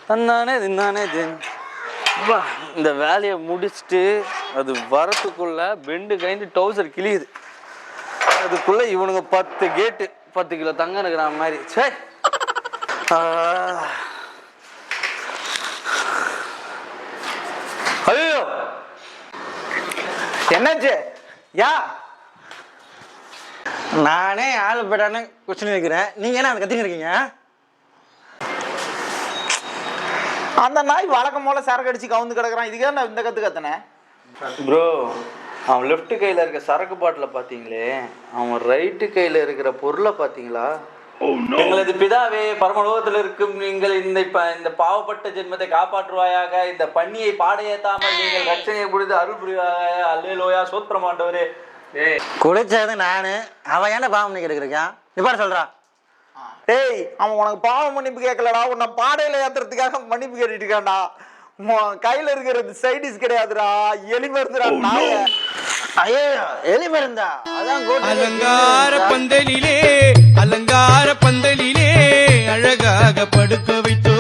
தன்னானே தின்னானே இந்த வேலையை முடிச்சுட்டு அது வரத்துக்குள்ள பெண்டு கைந்து டவுசர் கிளியுது. அதுக்குள்ள இவனுங்க 10 கேட்டு 10 கிலோ தங்கம் இருக்கிற மாதிரி. சே ஐயோ என்னாச்சு? யா நானே ஆளு போயிட்டானு கொஸ்டின் வைக்கிறேன், நீங்க என்ன அதை கத்தின்னு இருக்கீங்க? அந்த நாய் வழக்கம் போல சரக்கு அடிச்சு கவுந்து கிடக்குறான், இதுக்கே நான் இந்த கத்து கத்தினேன். ப்ரோ, அவன் லெஃப்ட் கையில் இருக்க சரக்கு பாட்டில் பார்த்தீங்களே, அவன் ரைட்டு கையில் இருக்கிற பொருளை பார்த்தீங்களா? எங்களது பிதாவே பரமலோகத்தில் இருக்கும் நீங்கள் இந்த பாவப்பட்ட ஜென்மத்தை காப்பாற்றுவாயாக. இந்த பண்ணியை பாடையேத்தாமல் நீங்கள் ரட்சணையை புரிந்து அருள் புரிவாயாக. அல்லேலூயா, சோத்திரம் ஆண்டவரே. குடிச்சது நானு, அவன் ஏன்டா பாவம் பண்ணி கேட்குறான்? இப்போ சொல்றான், ஏய் அவன் உனக்கு பாவம் மன்னிப்பு கேட்கலடா, உன்னை பாடையில ஏத்துறதுக்காக மன்னிப்பு கேட்டுட்டு இருக்கான்டா. கையில இருக்கிறது சைடிஸ் கிடையாதுடா, எலி மருந்துடா நாய. ஐயோ எலி மருந்தா? அதான் அலங்கார பந்தலிலே அலங்கார பந்தலிலே அழகாக படுக்க வைத்தோ.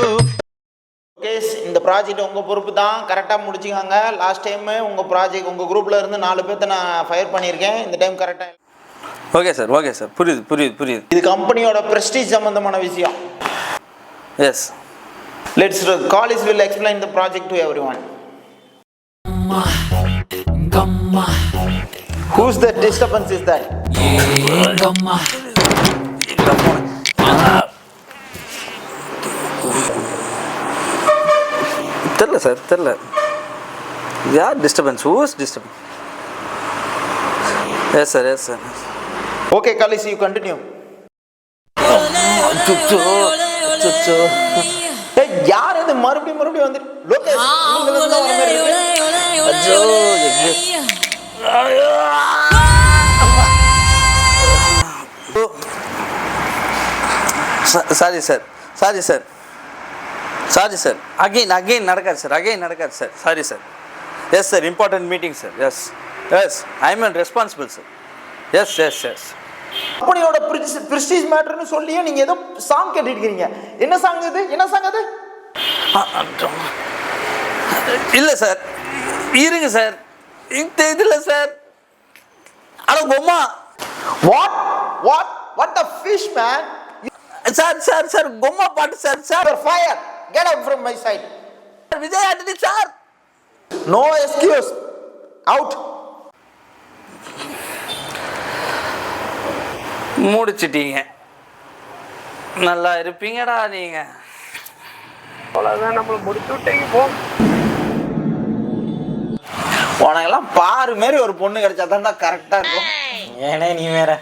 இந்த ப்ராஜெக்ட் உங்கள் பொறுப்பு தான், கரெக்டாக முடிச்சுக்காங்க. லாஸ்ட் டைம் உங்கள் ப்ராஜெக்ட் உங்கள் குரூப்பில் இருந்து 4 பேர்த்த நான் ஃபயர் பண்ணியிருக்கேன், இந்த டைம் கரெக்டாக. ஓகே சார், ஓகே சார், புரியுது புரியுது புரியுது. இது கம்பெனியோட ப்ரெஸ்டீஜ் சம்பந்தமான விஷயம். Yes, let's college will explain the project to everyone. Who's the disturbance is that? தெரில சார், தெரில. யார் disturbance? Whose disturbance? Yes sir, yes sir. Okay, Kalis, you continue. ஏய் யார் இது மறுபடியும் வந்து லோகேஷ் நீங்க வந்து வர மாதிரி இருக்கு. அஜோ sorry sir, sorry sir, sorry sir. Again நடக்காது சார், அகைன் நடக்காது sir. Sorry sir. Yes sir, important meeting sir. Yes yes, I am responsible sir. Yes yes yes. கம்பெனியோட பிரஸ்டீஜ் மேட்டர்னு சொல்லியே நீங்க ஏதோ சாங் கேட்டுட்டு இருக்கீங்க. என்ன சாங் இது? என்ன சாங் அது? இல்ல சார், இருங்க சார், இதுல சார். அட பொம்மா. What what what the fish man? Sir sir sir, பொம்மா பாட்டு sir. Sir fire, get out from my sight. Vijay Antony sir. No excuse, out. முடிச்சிட்டீங்க, நல்லா இருப்பீங்கடா நீங்க. அவ்வளோதான், நம்மளை முடிச்சு விட்டீங்க போ. உனக்கெல்லாம் பாரு மாரி ஒரு பொண்ணு கிடைச்சா தான் கரெக்டாக இருக்கும். ஏனே நீ வேற,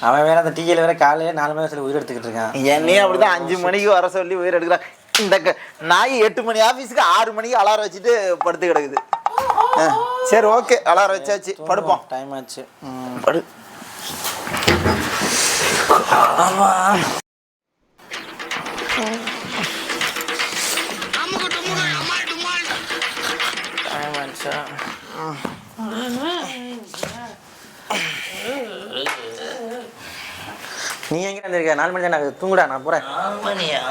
அவன் வேற அந்த டீயில் வேற காலையில 4 மணி சொல்லி உயிர் எடுத்துக்கிட்டு இருக்கான். என்னையும் அப்படிதான் 5 மணிக்கு வர சொல்லி உயிர் எடுக்கிறான். இந்த நாய் 8 மணி ஆஃபீஸுக்கு 6 மணிக்கு அலாரம் வச்சுட்டு படுத்து கிடக்குது. சரி ஓகே, அலாரம் வச்சாச்சு, படுப்போம். டைம் ஆச்சு, படு. ஆமா நீ எங்க இருந்திருக்க? 4 மணி தான் தூங்குடா, நான் போறேன். 4 மணியா?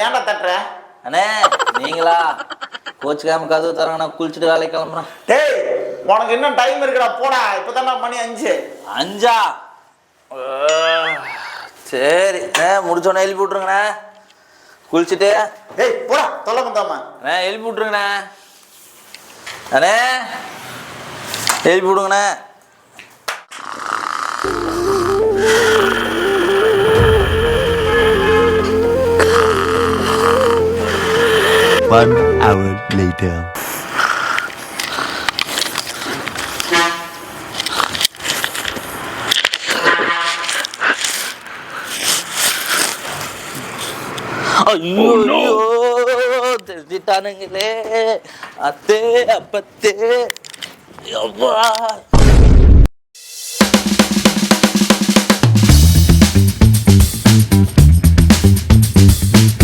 ஏன்டா தட்டுற? அண்ணே நீங்களா? கோச்சுக்காம கதவு தராங்க, நான் குளிச்சுட்டு வேலைக்கு கிளம்புறேன். டேய் உனக்கு இன்னும் டைம் இருக்குடா, போடா. இப்பதான் மணி 5. 5ஆ? சரி, முடிச்சோன்னே எழுப்பி விட்ருங்கண்ணே. குளிச்சுட்டு டேய் போடா, தொலை வந்தாமா. அண்ணே எழுப்பி விட்ருங்கண்ணே. அண்ணே எழுப்பி விடுங்கண்ணே. 1 hour later. ஐயோ ஐயோ தெரிஞ்சிட்டானுங்களே அத்தே அப்பத்தே அப்பா